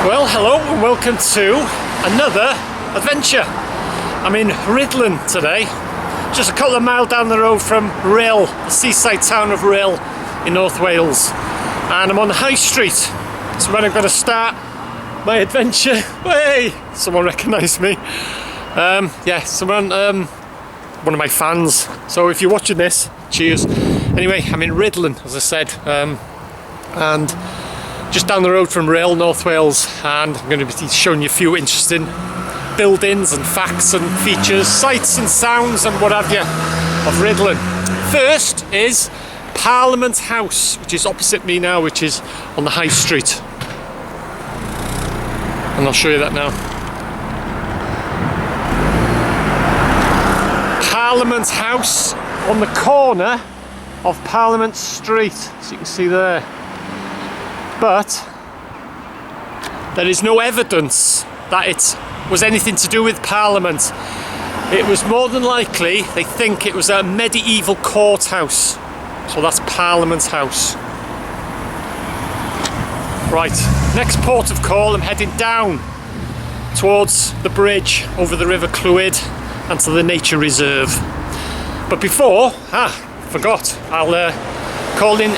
Well, hello and welcome to another adventure. I'm in Rhuddlan today, just a couple of miles down the road from Rhyl, the seaside town of Rhyl in North Wales. And I'm on the high street, so when I'm going to start my adventure, hey, someone recognised me. One of my fans. So if you're watching this, cheers. Anyway, I'm in Rhuddlan, as I said, and just down the road from Rhyl, North Wales, and I'm going to be showing you a few interesting buildings and facts and features, sights and sounds and what have you of Rhuddlan. First is Parliament House, which is opposite me now, which is on the high street. And I'll show you that now. Parliament House on the corner of Parliament Street, as you can see there. But there is no evidence that it was anything to do with Parliament. It was more than likely, they think it was a medieval courthouse. So that's Parliament House. Right, next port of call, I'm heading down towards the bridge over the River Clwyd and to the nature reserve. But before, forgot, I'll call in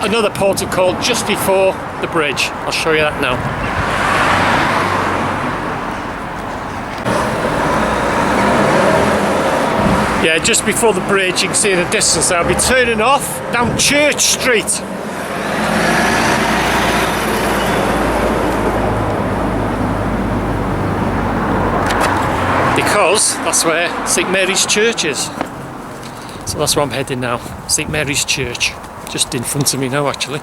another port of call just before the bridge. I'll show you that now. Yeah, just before the bridge, you can see in the distance I'll be turning off down Church Street. Because that's where St Mary's Church is. So that's where I'm heading now, St Mary's Church, just in front of me now actually.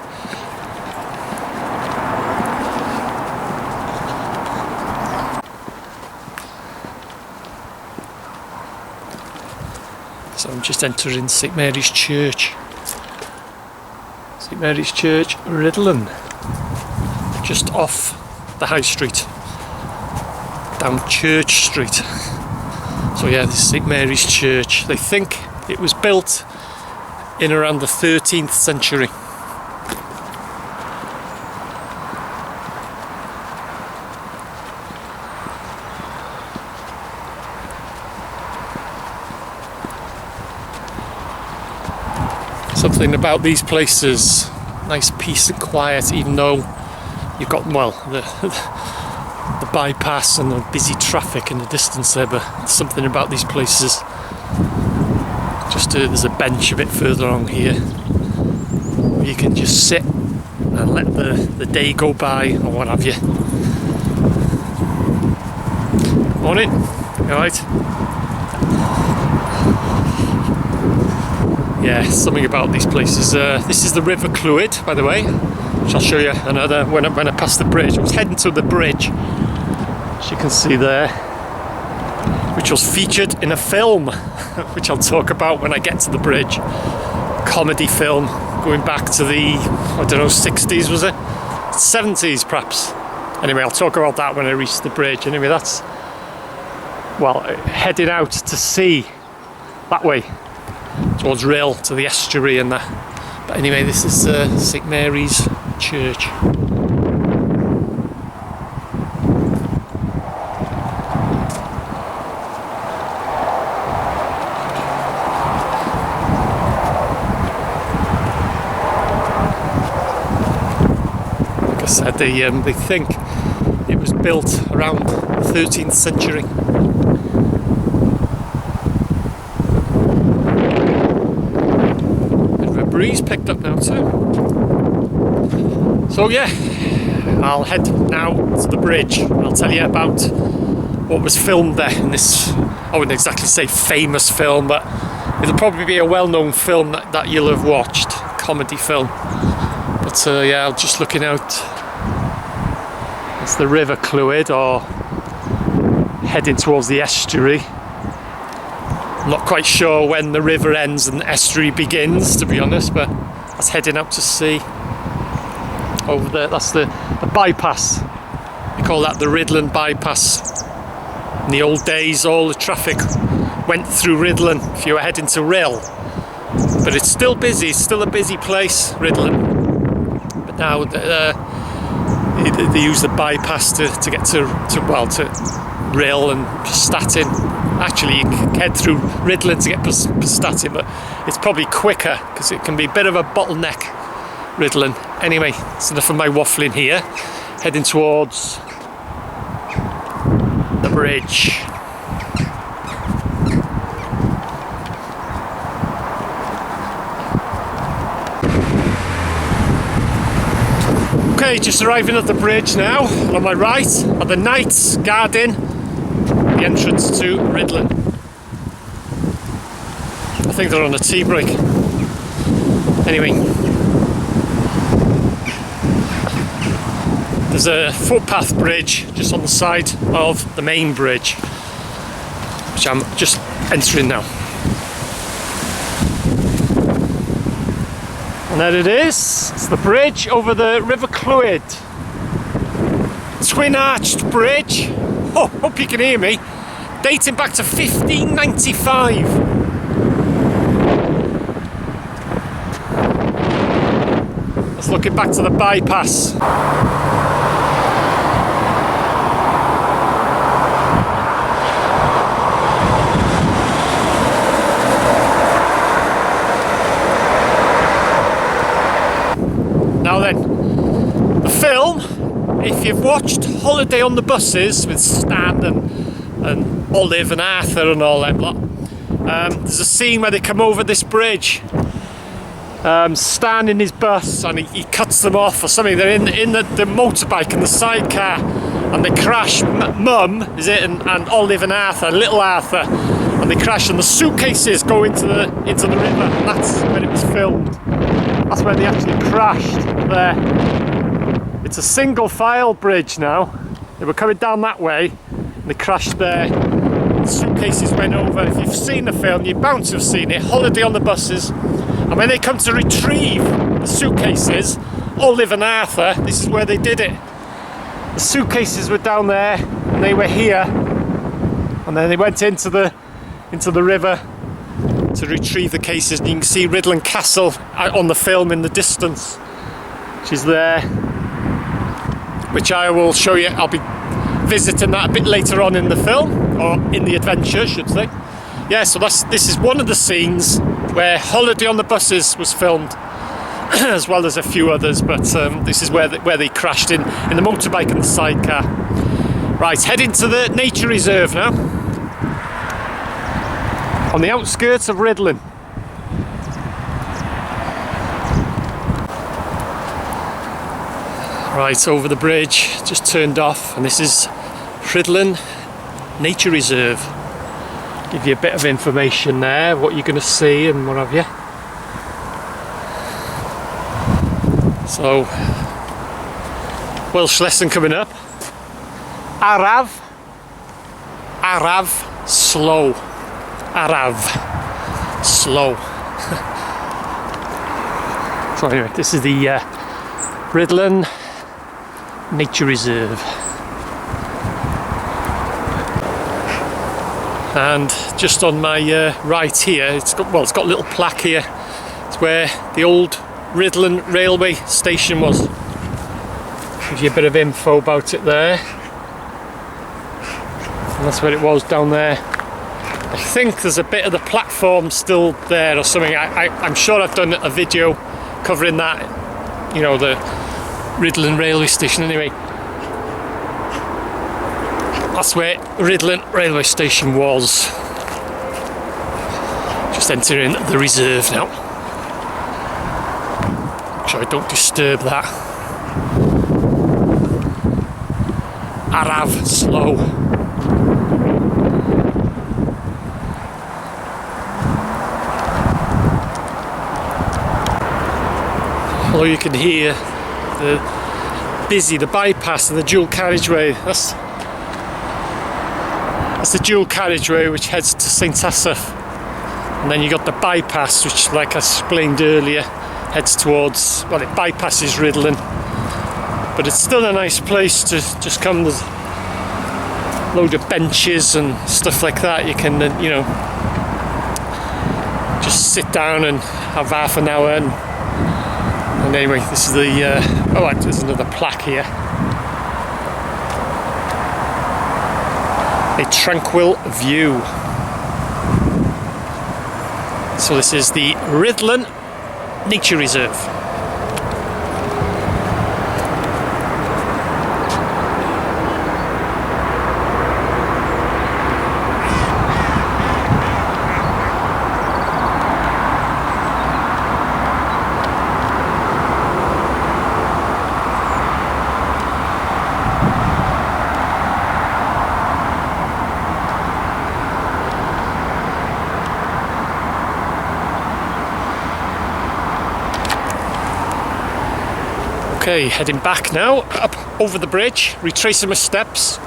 So I'm just entering St Mary's Church. St Mary's Church, Rhuddlan, just off the high street, down Church Street. So yeah, this is St Mary's Church. They think it was built in around the 13th century. Something about these places, nice peace and quiet, even though you've got, well, the bypass and the busy traffic in the distance there, but something about these places. Just there's a bench a bit further on here where you can just sit and let the day go by or what have you. Morning, you alright? Yeah, something about these places. This is the River Clwyd, by the way, which I'll show you another when I pass the bridge. I was heading to the bridge, as you can see there, which was featured in a film, which I'll talk about when I get to the bridge. Comedy film going back to the, I don't know, 60s was it? 70s perhaps. Anyway, I'll talk about that when I reach the bridge. Anyway, that's, well, heading out to sea that way towards Rhyl, to the estuary and that. But anyway, this is St Mary's Church. Like I said, they think it was built around the 13th century. Breeze picked up now too. So yeah, I'll head now to the bridge. I'll tell you about what was filmed there in this, I wouldn't exactly say famous film, but it'll probably be a well-known film that you'll have watched, comedy film. But yeah, I'm just looking out. It's the River Clwyd, or heading towards the estuary. I'm not quite sure when the river ends and the estuary begins, to be honest, but that's heading out to sea. Over there, that's the bypass. They call that the Rhuddlan bypass. In the old days, all the traffic went through Rhuddlan if you were heading to Rhyl. But it's still busy, it's still a busy place, Rhuddlan. But now they use the bypass to get to Rhyl and Prestatyn. Actually, you can head through Rhuddlan to get Prestatyn, but it's probably quicker because it can be a bit of a bottleneck, Rhuddlan. Anyway, that's enough of my waffling here. Heading towards the bridge. Okay, just arriving at the bridge now. On my right are the knights guarding the entrance to Rhuddlan. I think they're on a tea break. Anyway, there's a footpath bridge just on the side of the main bridge, which I'm just entering now. And there it is. It's the bridge over the River Clwyd. Twin arched bridge. Oh, hope you can hear me. Dating back to 1595. Let's look it back to the bypass. Now then, the film, if you've watched Holiday on the Buses with Stan and Olive and Arthur and all that lot, there's a scene where they come over this bridge. Stan in his bus and he cuts them off or something. They're in the motorbike and the sidecar and they crash. Mum, is it, and Olive and Arthur, little Arthur, and they crash and the suitcases go into the river. And that's where it was filmed. That's where they actually crashed there. It's a single file bridge now. They were coming down that way and they crashed there. The suitcases went over. If you've seen the film, you're bound to have seen it. Holiday on the Buses. And when they come to retrieve the suitcases, Olive and Arthur, this is where they did it. The suitcases were down there and they were here. And then they went into the river to retrieve the cases, and you can see Rhuddlan Castle on the film in the distance, which is there, which I will show you. I'll be visiting that a bit later on in the film, or in the adventure, I should say. Yeah, so this is one of the scenes where Holiday on the Buses was filmed, as well as a few others, but this is where they crashed in the motorbike and the sidecar. Right, heading to the nature reserve now, on the outskirts of Rhuddlan. Right, over the bridge, just turned off, and this is Rhuddlan Nature Reserve. Give you a bit of information there, what you're going to see and what have you. So, Welsh lesson coming up. Araf, slow. Araf, slow. So anyway, this is the Rhuddlan Nature Reserve. And just on my right here, it's got a little plaque here. It's where the old Rhuddlan railway station was. Gives you a bit of info about it there. And that's where it was down there. I think there's a bit of the platform still there or something. I'm sure I've done a video covering that, you know, the Rhuddlan railway station. Anyway, that's where Rhuddlan railway station was. Just entering the reserve now. Make sure I don't disturb that. Araf, slow. Although you can hear the bypass and the dual carriageway. That's the dual carriageway which heads to St Asaph, and then you got the bypass which, like I explained earlier, heads towards, well, it bypasses Rhuddlan, but it's still a nice place to just come. There's a load of benches and stuff like that. You can you know, just sit down and have half an hour. And anyway, this is the oh, there's another plaque here. a tranquil view. So this is the Rhuddlan Nature Reserve. Okay, heading back now, up over the bridge, retracing my steps,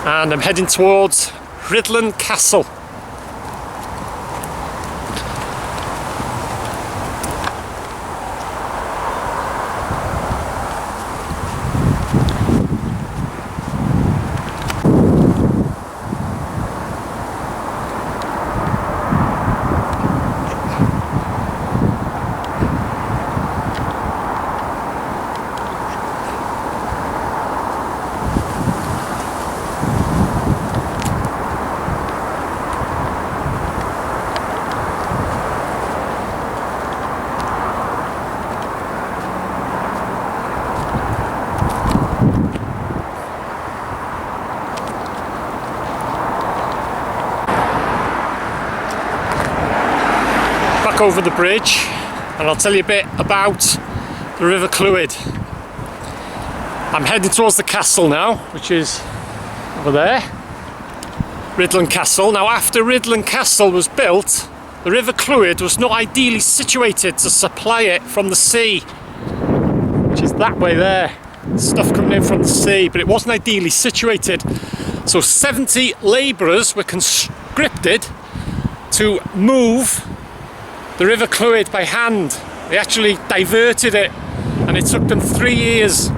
and I'm heading towards Rhuddlan Castle. Back over the bridge, and I'll tell you a bit about the River Clwyd. I'm heading towards the castle now, which is over there, Rhuddlan Castle. Now, after Rhuddlan Castle was built, the River Clwyd was not ideally situated to supply it from the sea, which is that way there. Stuff coming in from the sea, but it wasn't ideally situated. So 70 labourers were conscripted to move the River Clwyd by hand. They actually diverted it, and it took them 3 years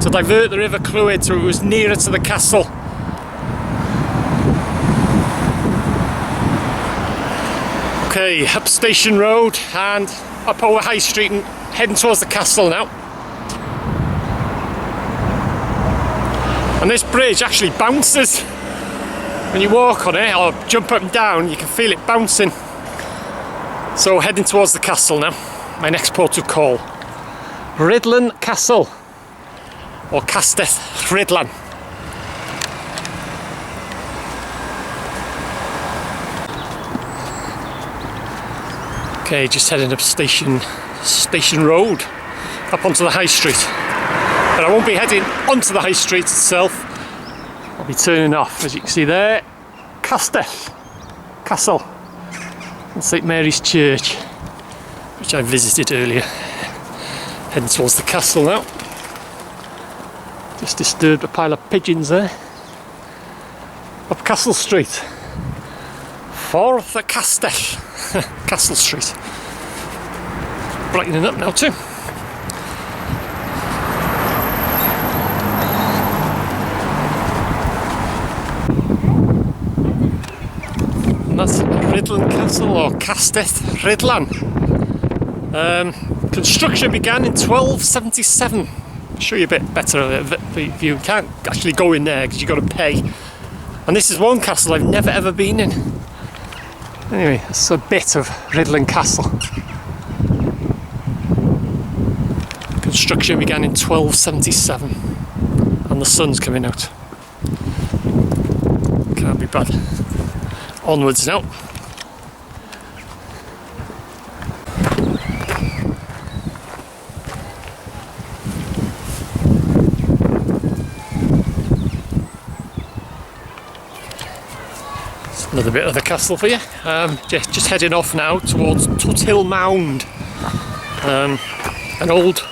to divert the River Clwyd so it was nearer to the castle. Okay, up Station Road and up over High Street and heading towards the castle now. And this bridge actually bounces when you walk on it or jump up and down. You can feel it bouncing. So heading towards the castle now, my next port of call. Rhuddlan Castle, or Castell Rhuddlan. Okay, just heading up Station Road, up onto the High Street. But I won't be heading onto the High Street itself, I'll be turning off, as you can see there, Castle. And St Mary's Church, which I visited earlier. Heading towards the castle now. Just disturbed a pile of pigeons there. Up Castle Street. For the Castell. Castle Street. Brightening up now too. And that's Rhuddlan Castle, or Castell Rhuddlan. Construction began in 1277. I'll show you a bit better of it. You can't actually go in there because you've got to pay. And this is one castle I've never ever been in. Anyway, that's a bit of Rhuddlan Castle. Construction began in 1277. And the sun's coming out. Can't be bad. Onwards now. Another bit of the castle for you. Just heading off now towards Tuthill Mound. An old,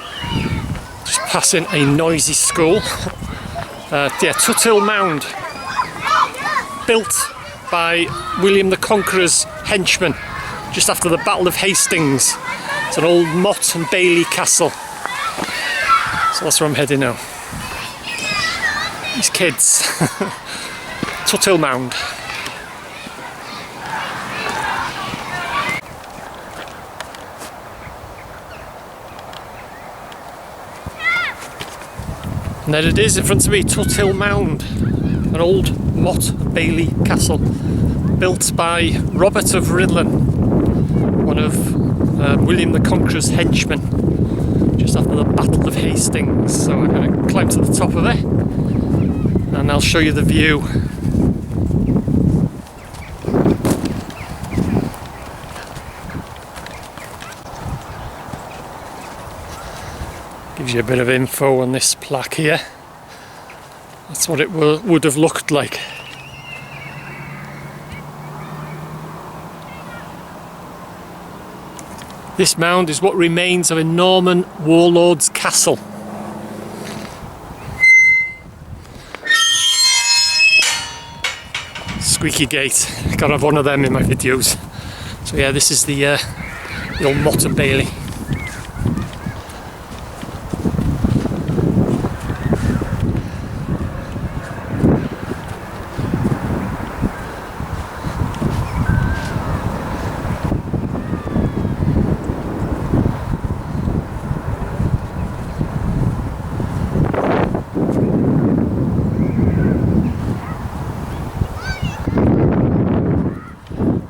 just passing a noisy school. Tuthill Mound, built by William the Conqueror's henchmen just after the Battle of Hastings. It's an old Mott and Bailey castle. So that's where I'm heading now. These kids. Tuthill Mound. And there it is in front of me, Tuthill Mound. an old Mott Bailey castle built by Robert of Rhuddlan, one of William the Conqueror's henchmen, just after the Battle of Hastings. So I'm going to climb to the top of it and I'll show you the view. Gives you a bit of info on this plaque here. That's what it would have looked like. This mound is what remains of a Norman warlord's castle. Squeaky gate. Gotta have one of them in my videos. So yeah, this is the old Mott Bailey.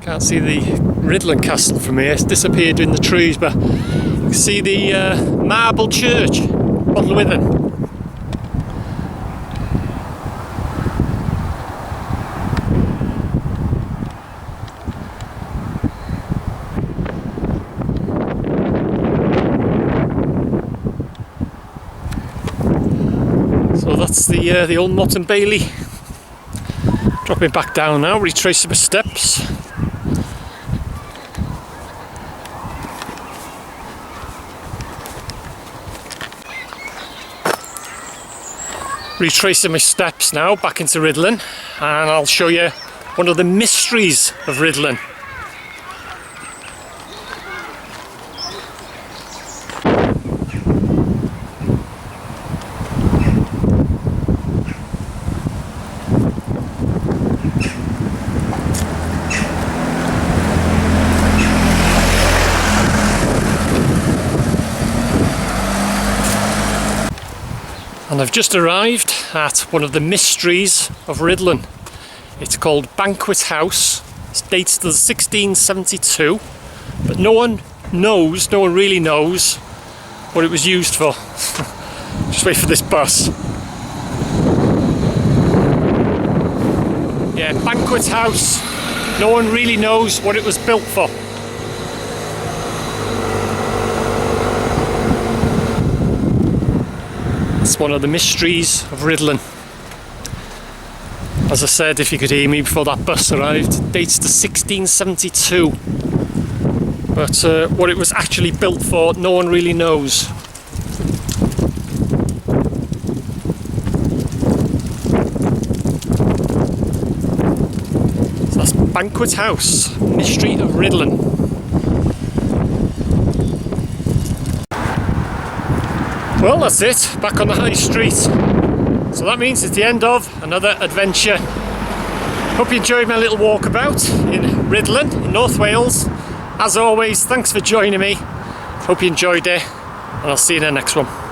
Can't see the Rhuddlan castle from here, it's disappeared in the trees, but you can see the marble church on Rhuddlan. So that's the old Mott Bailey. Dropping back down now, retracing my steps. Retracing my steps now back into Rhuddlan, and I'll show you one of the mysteries of Rhuddlan. And I've just arrived at one of the mysteries of Rhuddlan. It's called Banquet House. It dates to 1672, but no one really knows what it was used for. Just wait for this bus. Yeah, Banquet House. No one really knows what it was built for. It's one of the mysteries of Rhuddlan. As I said, if you could hear me before that bus arrived, it dates to 1672. But what it was actually built for, no one really knows. So that's Banquet House, Mystery of Rhuddlan. Well, that's it, back on the high street. So that means it's the end of another adventure. Hope you enjoyed my little walkabout in Rhuddlan, in North Wales. As always, thanks for joining me. Hope you enjoyed it, and I'll see you in the next one.